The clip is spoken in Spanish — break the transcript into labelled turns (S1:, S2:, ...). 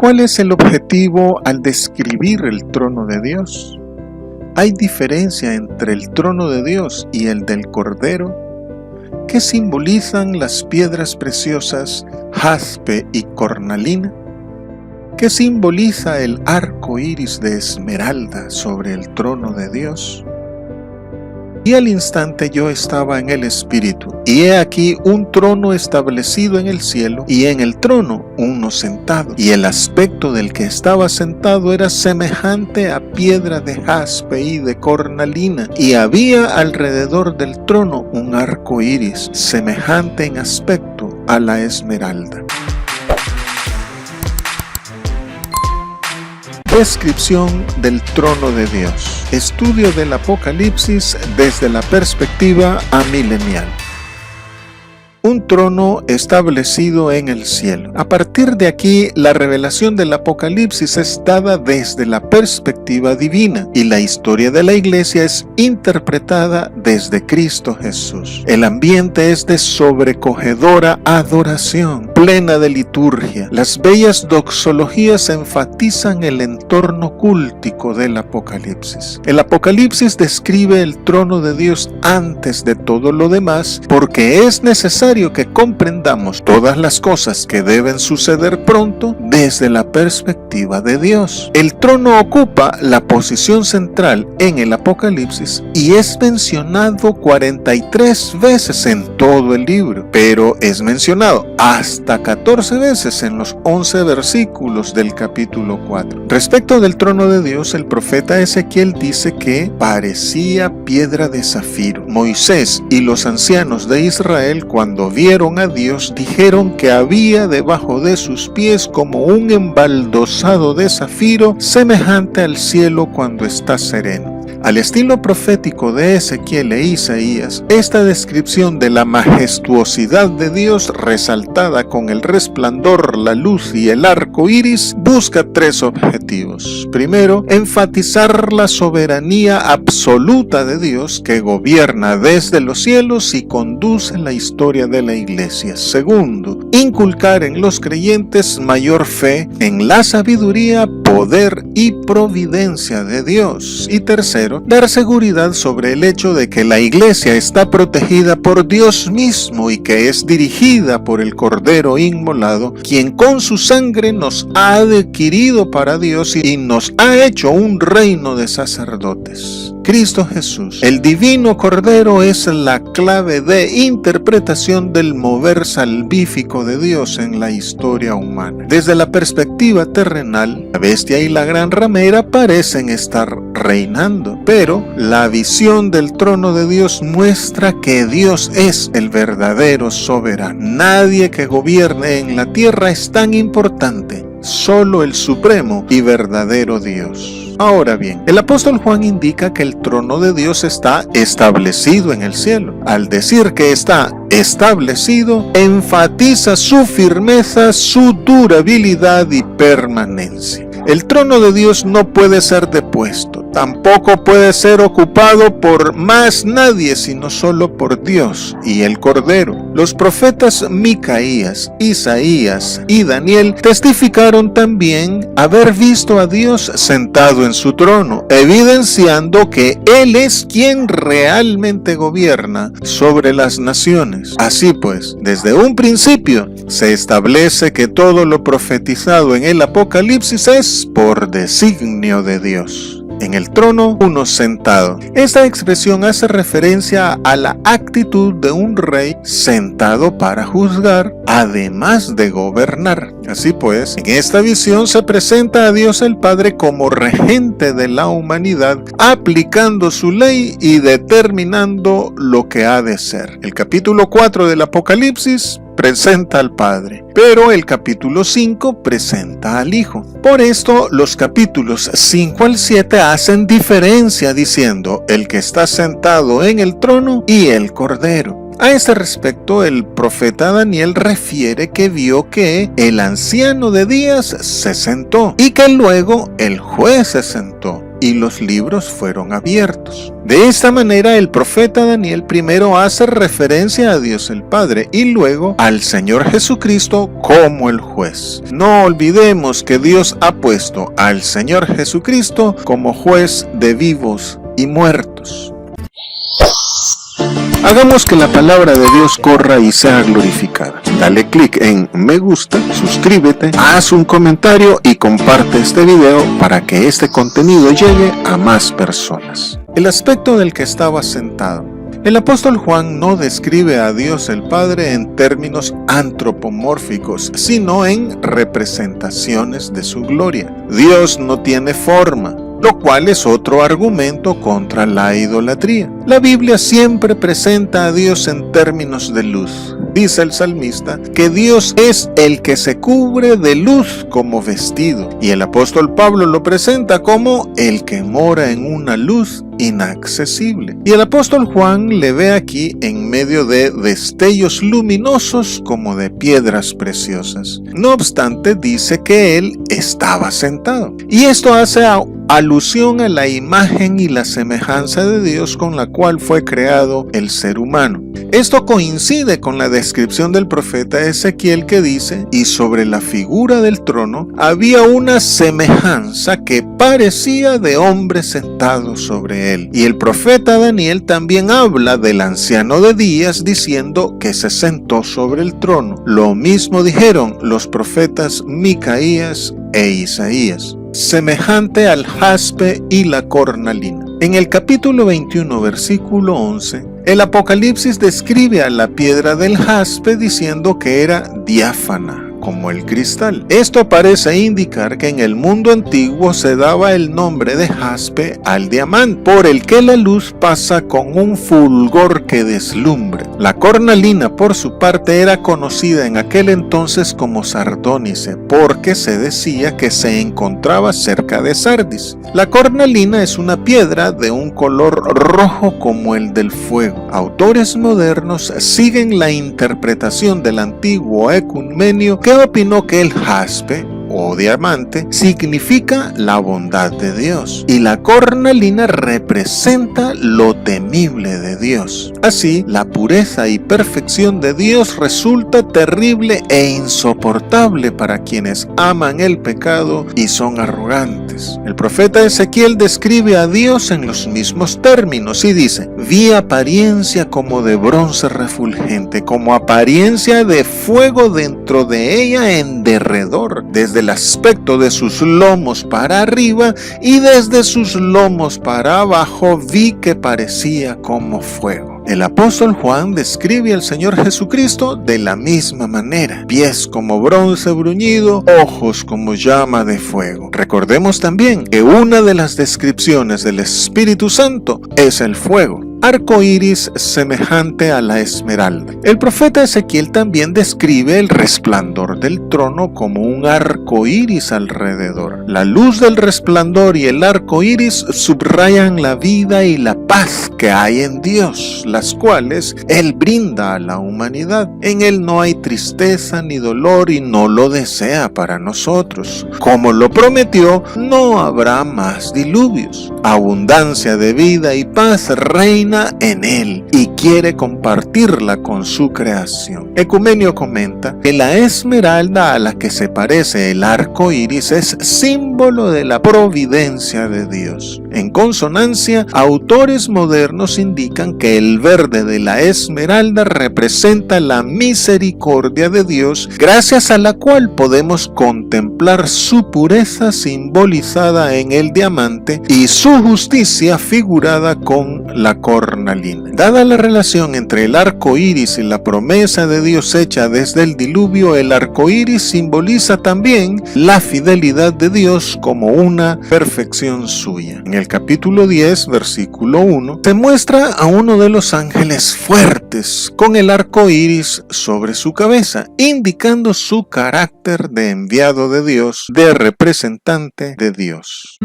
S1: ¿cuál es el objetivo al describir el trono de Dios? ¿Hay diferencia entre el trono de Dios y el del Cordero? ¿Qué simbolizan las piedras preciosas jaspe y cornalina? ¿Qué simboliza el arco iris de esmeralda sobre el trono de Dios? Y al instante yo estaba en el Espíritu, y he aquí un trono establecido en el cielo, y en el trono uno sentado. Y el aspecto del que estaba sentado era semejante a piedra de jaspe y de cornalina, y había alrededor del trono un arco iris, semejante en aspecto a la esmeralda. Descripción del trono de Dios. Estudio del Apocalipsis desde la perspectiva amilenial. Un trono establecido en el cielo. A partir de aquí, la revelación del Apocalipsis es dada desde la perspectiva divina y la historia de la iglesia es interpretada desde Cristo Jesús. El ambiente es de sobrecogedora adoración, plena de liturgia. Las bellas doxologías enfatizan el entorno cúltico del Apocalipsis. El Apocalipsis describe el trono de Dios antes de todo lo demás porque es necesario que comprendamos todas las cosas que deben suceder pronto desde la perspectiva de Dios. El trono ocupa la posición central en el Apocalipsis y es mencionado 43 veces en todo el libro, pero es mencionado hasta 14 veces en los 11 versículos del capítulo 4. Respecto del trono de Dios, el profeta Ezequiel dice que parecía piedra de zafiro. Moisés y los ancianos de Israel, cuando vieron a Dios, dijeron que había debajo de sus pies como un embaldosado de zafiro, semejante al cielo cuando está sereno. Al estilo profético de Ezequiel e Isaías, esta descripción de la majestuosidad de Dios, resaltada con el resplandor, la luz y el arco iris, busca tres objetivos. Primero, enfatizar la soberanía absoluta de Dios que gobierna desde los cielos y conduce la historia de la iglesia. Segundo, inculcar en los creyentes mayor fe en la sabiduría, poder y providencia de Dios. Y tercero, dar seguridad sobre el hecho de que la iglesia está protegida por Dios mismo y que es dirigida por el Cordero inmolado, quien con su sangre nos ha adquirido para Dios y nos ha hecho un reino de sacerdotes. Cristo Jesús, el divino Cordero, es la clave de interpretación del mover salvífico de Dios en la historia humana. Desde la perspectiva terrenal, la bestia y la gran ramera parecen estar reinando, pero la visión del trono de Dios muestra que Dios es el verdadero soberano. Nadie que gobierne en la tierra es tan importante, solo el supremo y verdadero Dios. Ahora bien, el apóstol Juan indica que el trono de Dios está establecido en el cielo. Al decir que está establecido, enfatiza su firmeza, su durabilidad y permanencia. El trono de Dios no puede ser depuesto, tampoco puede ser ocupado por más nadie, sino solo por Dios y el Cordero. Los profetas Micaías, Isaías y Daniel testificaron también haber visto a Dios sentado en su trono, evidenciando que Él es quien realmente gobierna sobre las naciones. Así pues, desde un principio se establece que todo lo profetizado en el Apocalipsis es por designio de Dios. En el trono, uno sentado. Esta expresión hace referencia a la actitud de un rey sentado para juzgar, además de gobernar. Así pues, en esta visión se presenta a Dios el Padre como regente de la humanidad, aplicando su ley y determinando lo que ha de ser. El capítulo 4 del Apocalipsis presenta al Padre, pero el capítulo 5 presenta al Hijo. Por esto, los capítulos 5 al 7 hacen diferencia diciendo el que está sentado en el trono y el Cordero. A este respecto, el profeta Daniel refiere que vio que el anciano de días se sentó y que luego el juez se sentó. y los libros fueron abiertos. De esta manera el profeta Daniel primero hace referencia a Dios el Padre y luego al Señor Jesucristo como el juez. No olvidemos que Dios ha puesto al Señor Jesucristo como juez de vivos y muertos. Hagamos que la palabra de Dios corra y sea glorificada. Dale clic en me gusta, suscríbete, haz un comentario y comparte este video para que este contenido llegue a más personas. El aspecto del que estaba sentado. El apóstol Juan no describe a Dios el Padre en términos antropomórficos, sino en representaciones de su gloria. Dios no tiene forma, lo cual es otro argumento contra la idolatría. La Biblia siempre presenta a Dios en términos de luz. Dice el salmista que Dios es el que se cubre de luz como vestido, y el apóstol Pablo lo presenta como el que mora en una luz inaccesible. Y el apóstol Juan le ve aquí en medio de destellos luminosos como de piedras preciosas. No obstante, dice que él estaba sentado. Y esto hace alusión a la imagen y la semejanza de Dios con la cual fue creado el ser humano. Esto coincide con la descripción del profeta Ezequiel que dice: y sobre la figura del trono había una semejanza que parecía de hombre sentado sobre él. Y el profeta Daniel también habla del anciano de días diciendo que se sentó sobre el trono. Lo mismo dijeron los profetas Micaías e Isaías. Semejante al jaspe y la cornalina. En el capítulo 21, versículo 11, el Apocalipsis describe a la piedra del jaspe diciendo que era diáfana, como el cristal. Esto parece indicar que en el mundo antiguo se daba el nombre de jaspe al diamante, por el que la luz pasa con un fulgor que deslumbra. La cornalina, por su parte, era conocida en aquel entonces como sardónice, porque se decía que se encontraba cerca de Sardis. La cornalina es una piedra de un color rojo como el del fuego. Autores modernos siguen la interpretación del antiguo ecumenio que opinó que el jaspe o diamante significa la bondad de Dios y la cornalina representa lo temible de Dios. Así, la pureza y perfección de Dios resulta terrible e insoportable para quienes aman el pecado y son arrogantes. El profeta Ezequiel describe a Dios en los mismos términos y dice: vi apariencia como de bronce refulgente, como apariencia de fuego dentro de ella en derredor, desde el aspecto de sus lomos para arriba y desde sus lomos para abajo vi que parecía como fuego. El apóstol Juan describe al Señor Jesucristo de la misma manera: pies como bronce bruñido, ojos como llama de fuego. Recordemos también que una de las descripciones del Espíritu Santo es el fuego. Arco iris semejante a la esmeralda. El profeta Ezequiel también describe el resplandor del trono como un arco iris alrededor. La luz del resplandor y el arco iris subrayan la vida y la paz que hay en Dios, las cuales Él brinda a la humanidad. En Él no hay tristeza ni dolor y no lo desea para nosotros. Como lo prometió, no habrá más diluvios. Abundancia de vida y paz reina en él y quiere compartirla con su creación. Ecumenio comenta que la esmeralda a la que se parece el arco iris es símbolo de la providencia de Dios. En consonancia, autores modernos indican que el verde de la esmeralda representa la misericordia de Dios, gracias a la cual podemos contemplar su pureza simbolizada en el diamante y su justicia figurada con la cornalina. Dada la relación entre el arco iris y la promesa de Dios hecha desde el diluvio, el arco iris simboliza también la fidelidad de Dios como una perfección suya. En el capítulo 10, versículo 1, se muestra a uno de los ángeles fuertes con el arco iris sobre su cabeza, indicando su carácter de enviado de Dios, de representante de Dios.